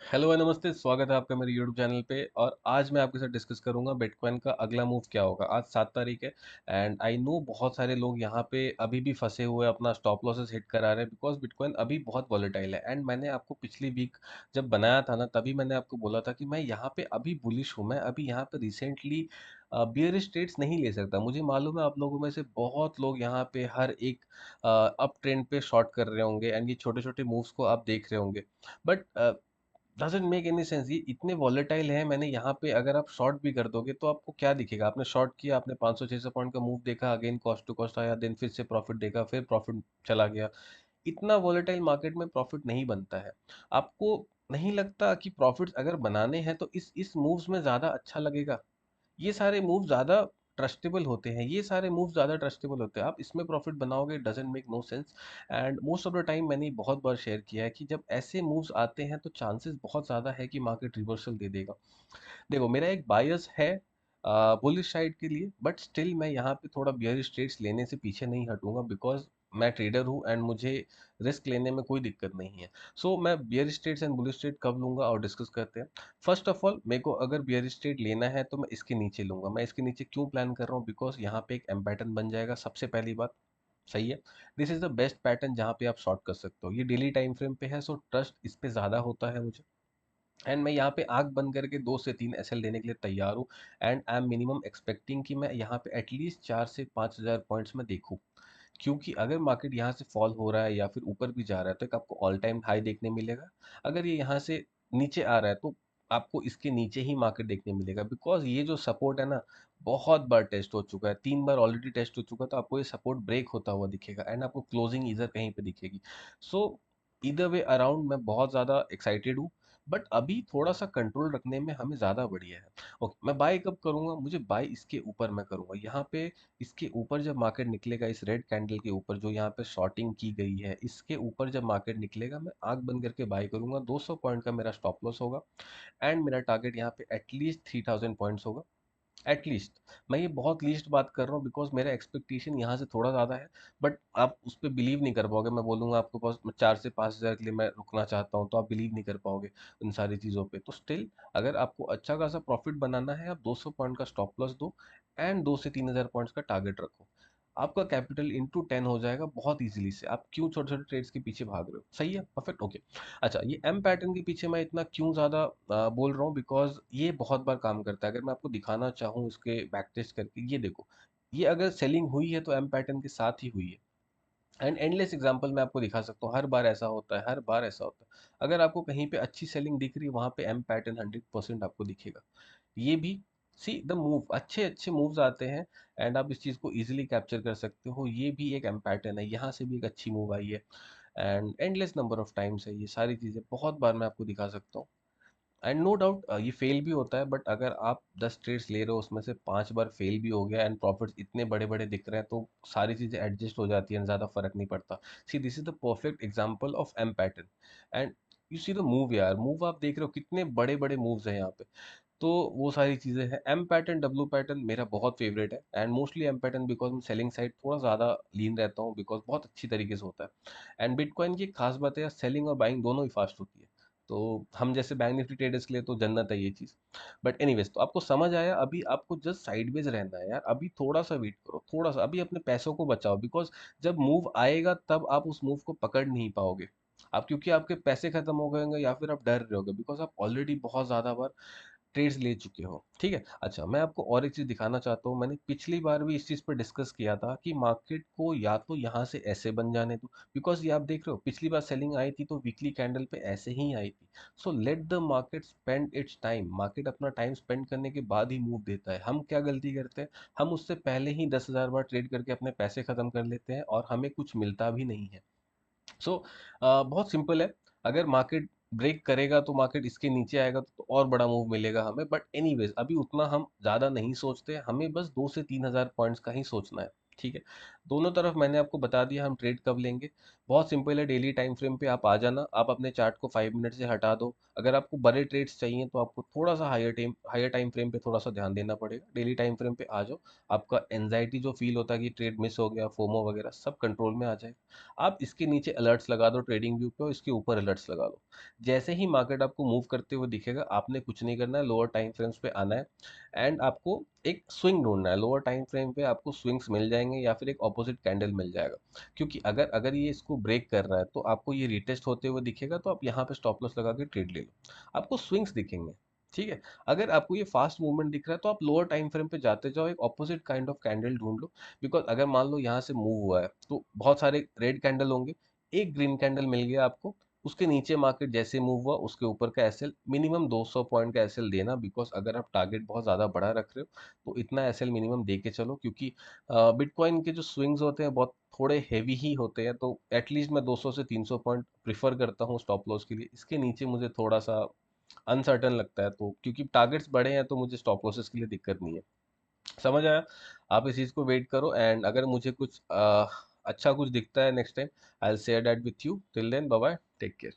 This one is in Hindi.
हेलो नमस्ते, स्वागत है आपका मेरे यूट्यूब चैनल पे। और आज मैं आपके साथ डिस्कस करूंगा बिटकॉइन का अगला मूव क्या होगा। आज 7 तारीख है एंड आई नो बहुत सारे लोग यहाँ पे अभी भी फंसे हुए अपना स्टॉप लॉसेस हिट करा रहे हैं बिकॉज बिटकॉइन अभी बहुत वॉलेटाइल है। एंड मैंने आपको पिछली वीक जब बनाया था ना, तभी मैंने आपको बोला था कि मैं यहाँ पे अभी बुलिश हूँ। मैं अभी यहाँ पे रिसेंटली बियरिश ट्रेड्स नहीं ले सकता। मुझे मालूम है आप लोगों में से बहुत लोग यहाँ पे हर एक अप ट्रेंड पे शॉर्ट कर रहे होंगे एंड ये छोटे छोटे मूव्स को आप देख रहे होंगे। But doesn't make any sense. ये इतने वॉलेटाइल है। मैंने यहाँ पे अगर आप शॉर्ट भी कर दोगे तो आपको क्या दिखेगा? आपने शॉर्ट किया, आपने 500-600 पॉइंट का मूव देखा, अगेन कॉस्ट टू कॉस्ट आया, देन फिर से प्रॉफिट देखा, फिर प्रॉफिट चला गया। इतना वॉलेटाइल मार्केट में प्रॉफिट नहीं बनता है। आपको नहीं लगता कि प्रॉफिट्स अगर बनाने हैं तो इस मूव्स में ज़्यादा अच्छा लगेगा? ये सारे मूव ज़्यादा ट्रस्टेबल होते हैं। ये सारे मूव ज़्यादा ट्रस्टेबल होते हैं। आप इसमें प्रॉफिट बनाओगे, doesn't make no sense. And most of the time मैंने बहुत बार शेयर किया है कि जब ऐसे मूव्स आते हैं तो चांसेस बहुत ज़्यादा है कि मार्केट रिवर्सल दे देगा। देखो, मेरा एक बायस है बुलिश साइड के लिए, बट स्टिल मैं यहाँ पे थोड़ा बियरिश ट्रेड्स लेने से पीछे नहीं हटूंगा बिकॉज मैं ट्रेडर हूँ एंड मुझे रिस्क लेने में कोई दिक्कत नहीं है। सो मैं bearish trades and bullish trade कब लूंगा और डिस्कस करते हैं। फर्स्ट ऑफ ऑल, मेरे को अगर बियरिश ट्रेड लेना है तो मैं इसके नीचे लूंगा। मैं इसके नीचे क्यों प्लान कर रहा हूँ? बिकॉज यहाँ पे एक एम पैटर्न बन जाएगा, सबसे पहली बात। सही है। This is the best pattern जहाँ पे आप शॉर्ट कर सकते हो। ये डेली टाइम फ्रेम पे है, सो ट्रस्ट इस पे ज़्यादा होता है मुझे। एंड मैं यहाँ पे आंख बंद करके 2 से 3 एसएल लेने के लिए तैयार हूँ। And I am minimum expecting कि मैं यहाँ पे एटलीस्ट 4 से 5 हज़ार पॉइंट्स में देखूँ। क्योंकि अगर मार्केट यहाँ से फॉल हो रहा है या फिर ऊपर भी जा रहा है तो एक आपको ऑल टाइम हाई देखने मिलेगा। अगर ये यहाँ से नीचे आ रहा है तो आपको इसके नीचे ही मार्केट देखने मिलेगा बिकॉज ये जो सपोर्ट है ना, बहुत बार टेस्ट हो चुका है। 3 बार ऑलरेडी टेस्ट हो चुका है, तो आपको ये सपोर्ट ब्रेक होता हुआ दिखेगा एंड आपको क्लोजिंग इधर कहीं पे दिखेगी। सो इधर वे अराउंड मैं बहुत ज़्यादा एक्साइटेड हूँ। बट अभी थोड़ा सा कंट्रोल रखने में हमें ज़्यादा बढ़िया है। ओके, मैं बाय कब करूँगा? मुझे बाय इसके ऊपर मैं करूँगा। यहाँ पे इसके ऊपर जब मार्केट निकलेगा, इस रेड कैंडल के ऊपर जो यहाँ पे शॉर्टिंग की गई है, इसके ऊपर जब मार्केट निकलेगा मैं आंख बंद करके बाय करूंगा। 200 पॉइंट का मेरा स्टॉप लॉस होगा एंड मेरा टारगेट यहाँ पे एटलीस्ट 3000 पॉइंट्स होगा। एटलीस्ट। मैं ये बहुत लीस्ट बात कर रहा हूँ बिकॉज मेरा एक्सपेक्टेशन यहाँ से थोड़ा ज़्यादा है। बट आप उस पर बिलीव नहीं कर पाओगे। मैं बोलूँगा आपको पास 4 से 5 हज़ार के लिए मैं रुकना चाहता हूँ, तो आप बिलीव नहीं कर पाओगे उन सारी चीज़ों पे। तो स्टिल, अगर आपको अच्छा खासा प्रॉफिट बनाना है, आप 200 पॉइंट का स्टॉप लॉस दो एंड 2 से 3 हज़ार पॉइंट्स का टारगेट रखो। आपका कैपिटल इंटू 10 हो जाएगा बहुत इजीली से। आप क्यों छोटे छोटे ट्रेड्स के पीछे भाग रहे हो? सही है, परफेक्ट, ओके। अच्छा, ये एम पैटर्न के पीछे मैं इतना क्यों ज़्यादा बोल रहा हूँ? बिकॉज ये बहुत बार काम करता है। अगर मैं आपको दिखाना चाहूँ इसके बैक टेस्ट करके, ये देखो, ये अगर सेलिंग हुई है तो एम पैटर्न के साथ ही हुई है। एंड एंडलेस एग्जांपल मैं आपको दिखा सकता हूँ। हर बार ऐसा होता है, हर बार ऐसा होता है। अगर आपको कहीं पे अच्छी सेलिंग दिख रही है, वहां पे एम पैटर्न 100% आपको दिखेगा। ये भी, सी द मूव, अच्छे अच्छे मूव्स आते हैं एंड आप इस चीज़ को इजीली कैप्चर कर सकते हो। ये भी एक एम पैटर्न है, यहाँ से भी एक अच्छी मूव आई है and endless number of times है। ये सारी चीज़ें बहुत बार मैं आपको दिखा सकता हूँ। एंड नो डाउट ये फेल भी होता है, बट अगर आप 10 ट्रेड्स ले रहे हो, उसमें से 5 बार फेल भी हो गया एंड प्रॉफिट्स इतने बड़े बड़े दिख रहे हैं, तो सारी चीज़ें एडजस्ट हो जाती हैं, ज़्यादा फर्क नहीं पड़ता। See, this is the perfect example of M pattern. And you see the move यार, मूव आप देख रहे हो कितने बड़े बड़े मूव्स हैं यहाँ पे। तो वो सारी चीज़ें हैं। एम पैटर्न, डब्ल्यू पैटर्न मेरा बहुत फेवरेट है and mostly M pattern because मैं सेलिंग साइड थोड़ा ज़्यादा लीन रहता हूँ बिकॉज बहुत अच्छी तरीके से होता है। एंड बिटकॉइन की एक खास बात है, सेलिंग और बाइंग दोनों ही फास्ट होती है। तो हम जैसे बैंक निफ्टी ट्रेडर्स के लिए तो जन्नत है ये चीज़। बट एनीवेज, तो आपको समझ आया। अभी आपको जस्ट साइडवेज रहना है यार। अभी थोड़ा सा वेट करो, थोड़ा सा अभी अपने पैसों को बचाओ बिकॉज जब मूव आएगा तब आप उस मूव को पकड़ नहीं पाओगे। आप, क्योंकि आपके पैसे खत्म हो गए होंगे या फिर आप डर रहे होगे बिकॉज आप ऑलरेडी बहुत ज़्यादा बार ट्रेड्स ले चुके हो। ठीक है, अच्छा, मैं आपको और एक चीज़ दिखाना चाहता हूँ। मैंने पिछली बार भी इस चीज़ पर डिस्कस किया था कि मार्केट को या तो यहाँ से ऐसे बन जाने दो, बिकॉज ये आप देख रहे हो पिछली बार सेलिंग आई थी तो वीकली कैंडल पे ऐसे ही आई थी। So let the market spend it's time. Market अपना टाइम स्पेंड करने के बाद ही मूव देता है। हम क्या गलती करते हैं? हम उससे पहले ही 10,000 बार ट्रेड करके अपने पैसे खत्म कर लेते हैं और हमें कुछ मिलता भी नहीं है। सो बहुत सिंपल है। अगर मार्केट ब्रेक करेगा तो मार्केट इसके नीचे आएगा तो और बड़ा मूव मिलेगा हमें। बट एनीवेज, अभी उतना हम ज़्यादा नहीं सोचते, हमें बस 2 से 3 हज़ार पॉइंट्स का ही सोचना है। ठीक है, दोनों तरफ मैंने आपको बता दिया हम ट्रेड कब लेंगे। बहुत सिंपल है, डेली टाइम फ्रेम पे आप आ जाना, आप अपने चार्ट को 5 मिनट से हटा दो। अगर आपको बड़े ट्रेड्स चाहिए तो आपको थोड़ा सा हायर टाइम फ्रेम पे थोड़ा सा ध्यान देना पड़ेगा। डेली टाइम फ्रेम पे आ जाओ, आपका एनजाइटी जो फील होता है कि ट्रेड मिस हो गया, फोमो वगैरह सब कंट्रोल में आ जाएगा। आप इसके नीचे अलर्ट्स लगा दो ट्रेडिंग व्यू पे, और इसके ऊपर अलर्ट्स लगा दो। जैसे ही मार्केट आपको मूव करते हुए दिखेगा, आपने कुछ नहीं करना है, लोअर टाइम फ्रेम्स पे आना है एंड आपको एक स्विंग ढूंढना है। लोअर टाइम फ्रेम पे आपको स्विंग्स मिल जाएंगे या फिर एक ऑपोजिट कैंडल मिल जाएगा। क्योंकि अगर अगर ये इसको ब्रेक कर रहा है तो आपको ये रिटेस्ट होते हुए दिखेगा, तो आप यहाँ पे स्टॉप लॉस लगा के ट्रेड ले लो, आपको स्विंग्स दिखेंगे। ठीक है। अगर आपको ये फास्ट मूवमेंट दिख रहा है तो आप लोअर टाइम फ्रेम पे जाते जाओ, एक ऑपोजिट काइंड ऑफ कैंडल ढूंढ लो। बिकॉज अगर मान लो यहाँ से मूव हुआ है तो बहुत सारे रेड कैंडल होंगे, एक ग्रीन कैंडल मिल गया आपको, उसके नीचे मार्केट जैसे मूव हुआ उसके ऊपर का एसएल मिनिमम 200 पॉइंट का एसएल देना। बिकॉज अगर आप टारगेट बहुत ज़्यादा बड़ा रख रहे हो तो इतना एसएल मिनिमम दे के चलो, क्योंकि बिटकॉइन के जो स्विंग्स होते हैं बहुत थोड़े हेवी ही होते हैं। तो एटलीस्ट मैं 200 से 300 पॉइंट प्रिफर करता हूँ स्टॉप लॉस के लिए। इसके नीचे मुझे थोड़ा सा अनसर्टन लगता है, तो क्योंकि टारगेट्स बड़े हैं तो मुझे स्टॉप लॉसेस के लिए दिक्कत नहीं है। समझ आया? आप इस चीज़ को वेट करो, एंड अगर मुझे कुछ अच्छा कुछ दिखता है next time, I will share that with you. Till then bye bye, take care.